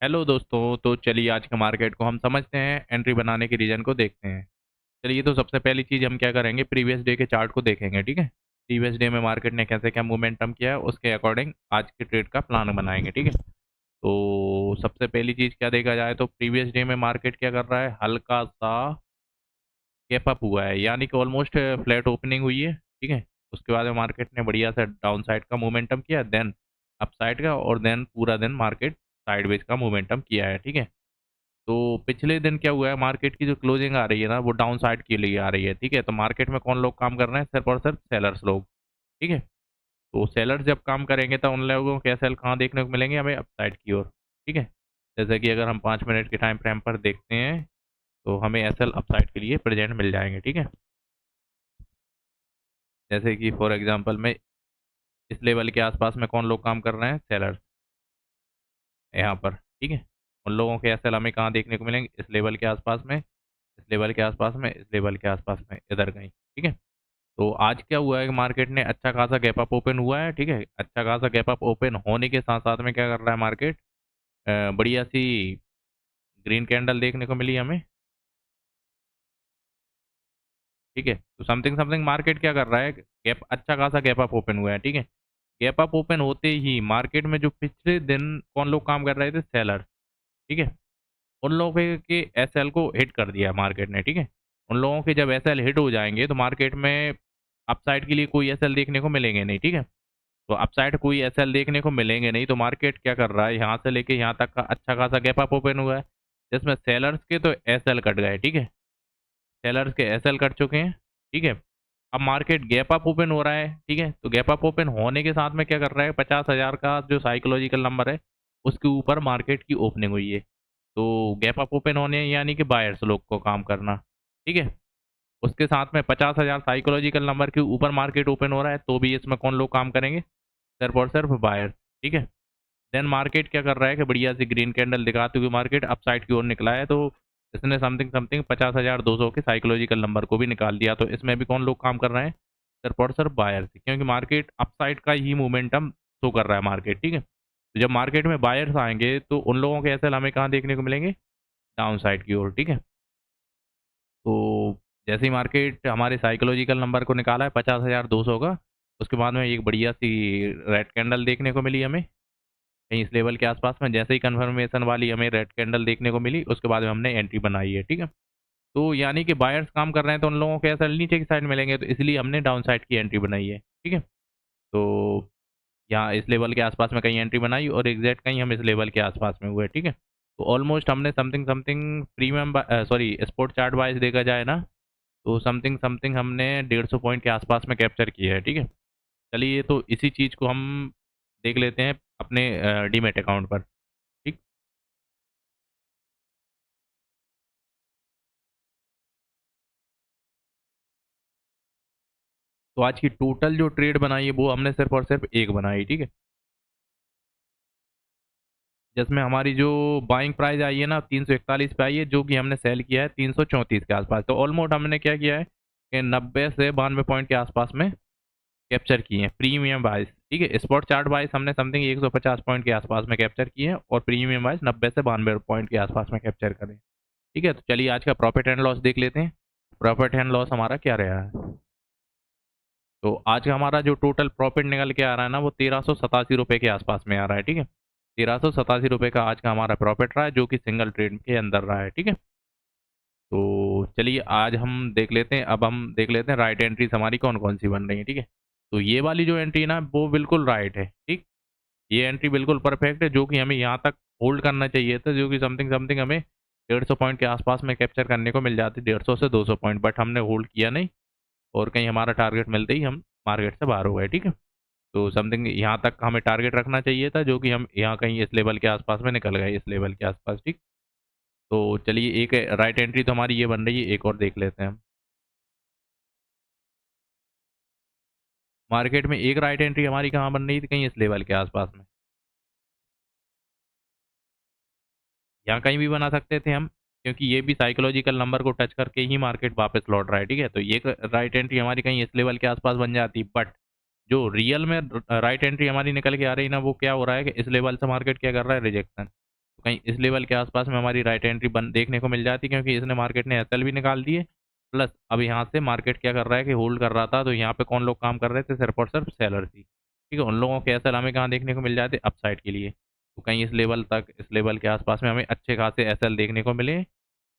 Hello दोस्तों, तो चलिए आज के मार्केट को हम समझते हैं, एंट्री बनाने के रीजन को देखते हैं। चलिए, तो सबसे पहली चीज़ हम क्या करेंगे, प्रीवियस डे के चार्ट को देखेंगे, ठीक है? प्रीवियस डे में मार्केट ने कैसे क्या मोमेंटम किया है, उसके अकॉर्डिंग आज के ट्रेड का प्लान बनाएंगे, ठीक है? तो सबसे पहली चीज़ क्या देखा जाए तो प्रीवियस डे में मार्केट क्या कर रहा है, हल्का सा गैप अप हुआ है, यानी कि ऑलमोस्ट फ्लैट ओपनिंग हुई है, ठीक है? उसके बाद में मार्केट ने बढ़िया सा डाउन साइड का मोमेंटम किया, देन अप साइड का, और देन पूरा दिन मार्केट साइडवेज का मोमेंटम किया है, ठीक है? तो पिछले दिन क्या हुआ है, मार्केट की जो क्लोजिंग आ रही है ना, वो डाउन साइड के लिए आ रही है, ठीक है? तो मार्केट में कौन लोग काम कर रहे हैं, सिर्फ और सिर्फ सेलर्स लोग, ठीक है? तो सेलर्स जब काम करेंगे तो उन लोगों के एसएल कहाँ देखने को मिलेंगे हमें, अपसाइड की ओर, ठीक है? जैसे कि अगर हम 5 मिनट के टाइम फ्रेम पर देखते हैं तो हमें एसएल अपसाइड के लिए प्रेजेंट मिल जाएंगे, ठीक है? जैसे कि फॉर एग्जांपल में इस लेवल के आसपास में कौन लोग काम कर रहे हैं, सेलर्स, यहाँ पर, ठीक है? उन लोगों के एसएल हमें कहाँ देखने को मिलेंगे, इस लेवल के आसपास में, इस लेवल के आसपास में, इस लेवल के आसपास में, इधर कहीं, ठीक है? तो आज क्या हुआ है कि मार्केट ने अच्छा खासा गैप अप ओपन हुआ है, ठीक है? अच्छा खासा गैप अप ओपन होने के साथ साथ में क्या कर रहा है मार्केट, बढ़िया सी ग्रीन कैंडल देखने को मिली हमें, ठीक है? तो समथिंग समथिंग मार्केट क्या कर रहा है, गैप अच्छा खासा गैप अप ओपन हुआ है, ठीक है? गैप अप ओपन होते ही मार्केट में जो पिछले दिन कौन लोग काम कर रहे थे, सेलर, ठीक है? उन लोगों के एसएल को हिट कर दिया मार्केट ने, ठीक है? उन लोगों के जब एसएल हिट हो जाएंगे तो मार्केट में अपसाइड के लिए कोई एसएल देखने को मिलेंगे नहीं, ठीक है? तो अपसाइड कोई एसएल देखने को मिलेंगे नहीं, तो मार्केट क्या कर रहा है, यहाँ से लेके यहाँ तक का अच्छा खासा गैप अप ओपन हुआ है, जिसमें सेलर्स के तो एसएल कट गए, ठीक है? सेलर्स के एसएल कट चुके हैं, ठीक है? अब मार्केट गैप अप ओपन हो रहा है, ठीक है? तो गैप अप ओपन होने के साथ में क्या कर रहा है, 50,000 का जो साइकोलॉजिकल नंबर है, उसके ऊपर मार्केट की ओपनिंग हुई है। तो गैप अप ओपन होने यानी कि बायर्स लोग को काम करना, ठीक है? उसके साथ में 50,000 साइकोलॉजिकल नंबर के ऊपर मार्केट ओपन हो रहा है, तो भी इसमें कौन लोग काम करेंगे, सिर्फ और सिर्फ बायर्स, ठीक है? देन मार्केट क्या कर रहा है कि बढ़िया सी ग्रीन कैंडल दिखाते हुए मार्केट अपसाइड की ओर निकला है, तो इसने समथिंग समथिंग 50,200 के साइकोलॉजिकल नंबर को भी निकाल दिया, तो इसमें भी कौन लोग काम कर रहे हैं, सिर्फ और सिर्फ बायर्स, क्योंकि मार्केट अपसाइड का ही मोमेंटम शो कर रहा है मार्केट, ठीक है? तो जब मार्केट में बायर्स आएंगे तो उन लोगों के एसएल हमें कहाँ देखने को मिलेंगे, डाउन साइड की ओर, ठीक है? तो जैसे ही मार्केट हमारे साइकोलॉजिकल नंबर को निकाला है 50,200 का, उसके बाद में एक बढ़िया सी रेड कैंडल देखने को मिली हमें, कहीं इस लेवल के आसपास में। जैसे ही कन्फर्मेशन वाली हमें रेड कैंडल देखने को मिली, उसके बाद में हमने एंट्री बनाई है, ठीक है? तो यानी कि बायर्स काम कर रहे हैं तो उन लोगों के एसएल नीचे की साइड मिलेंगे, तो इसलिए हमने डाउन साइड की एंट्री बनाई है, ठीक है? तो यहाँ इस लेवल के आसपास में कहीं एंट्री बनाई और एग्जैक्ट कहीं हम इस लेवल के आसपास में हुए, ठीक है? तो ऑलमोस्ट हमने something something premium sorry sport chart wise देखा जाए ना, तो समथिंग समथिंग हमने 150 पॉइंट के आसपास में कैप्चर किया है, ठीक है? चलिए, तो इसी चीज़ को हम देख लेते हैं अपने डीमैट अकाउंट पर, ठीक? तो आज की टोटल जो ट्रेड बनाई है वो हमने सिर्फ और सिर्फ एक बनाई, ठीक है? जिसमें हमारी जो बाइंग प्राइस आई है ना 341 पे आई है, जो कि हमने सेल किया है 334 के आसपास। तो ऑलमोस्ट हमने क्या किया है कि 90 से 92 पॉइंट के आसपास में कैप्चर किए हैं प्रीमियम वाइज, ठीक है? स्पॉट चार्ट वाइज हमने समथिंग 150 पॉइंट के आसपास में कैप्चर किए हैं, और प्रीमियम वाइज 90 से 92 पॉइंट के आसपास में कैप्चर करें, ठीक है? तो चलिए आज का प्रॉफिट एंड लॉस देख लेते हैं। प्रॉफिट एंड लॉस हमारा क्या रहा है, तो आज का हमारा जो टोटल प्रॉफिट निकल के आ रहा है ना, वो 1387 रुपये के आसपास में आ रहा है, ठीक है? 1387 रुपये का आज का हमारा प्रॉफिट रहा है, जो कि सिंगल ट्रेड के अंदर रहा है, ठीक है? तो चलिए आज हम देख लेते हैं, अब हम देख लेते हैं राइट एंट्रीज हमारी कौन कौन सी बन रही है, ठीक है? तो ये वाली जो एंट्री है ना, वो बिल्कुल राइट है, ठीक? ये एंट्री बिल्कुल परफेक्ट है, जो कि हमें यहाँ तक होल्ड करना चाहिए था, जो कि समथिंग समथिंग हमें 150 पॉइंट के आसपास में कैप्चर करने को मिल जाती, 150 से 200 पॉइंट, बट हमने होल्ड किया नहीं, और कहीं हमारा टारगेट मिलते ही हम मार्केट से बाहर हो गए, ठीक है? तो समथिंग यहाँ तक हमें टारगेट रखना चाहिए था, जो कि हम यहाँ कहीं इस लेवल के आसपास में निकल गए, इस लेवल के आसपास, ठीक? तो चलिए, एक राइट एंट्री तो हमारी ये बन रही है, एक और देख लेते हैं हम। मार्केट में एक राइट एंट्री हमारी कहाँ बन रही थी, कहीं इस लेवल के आसपास में, यहाँ कहीं भी बना सकते थे हम, क्योंकि ये भी साइकोलॉजिकल नंबर को टच करके ही मार्केट वापस लौट रहा है, ठीक है? तो ये राइट एंट्री हमारी कहीं इस लेवल के आसपास बन जाती, बट जो रियल में राइट एंट्री हमारी निकल के आ रही है ना, वो क्या हो रहा है कि इस लेवल से मार्केट क्या कर रहा है, रिजेक्शन। कहीं इस लेवल के आसपास में हमारी राइट एंट्री बन देखने को मिल जाती, क्योंकि इसने मार्केट ने एसएल भी निकाल दिए, प्लस अब यहाँ से मार्केट क्या कर रहा है कि होल्ड कर रहा था, तो यहाँ पे कौन लोग काम कर रहे थे, सिर्फ और सिर्फ सेलर थी। ठीक है, उन लोगों के एसएल हमें कहाँ देखने को मिल जाते, अपसाइड के लिए। तो कहीं इस लेवल तक, इस लेवल के आसपास में हमें अच्छे खासे एसएल देखने को मिले,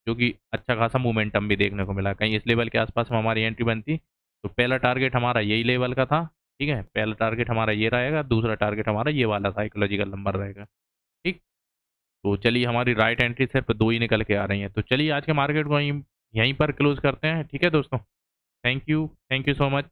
जो कि अच्छा खासा मोमेंटम भी देखने को मिला। कहीं इस लेवल के आसपास में हमारी एंट्री बनती, तो पहला टारगेट हमारा यही लेवल का था। ठीक है, पहला टारगेट हमारा ये रहेगा, दूसरा टारगेट हमारा ये वाला साइकोलॉजिकल नंबर रहेगा। ठीक, तो चलिए हमारी राइट एंट्री सिर्फ 2 ही निकल के आ रही हैं। तो चलिए आज के मार्केट को यहीं यहीं पर क्लोज़ करते हैं। ठीक है दोस्तों? Thank you so much.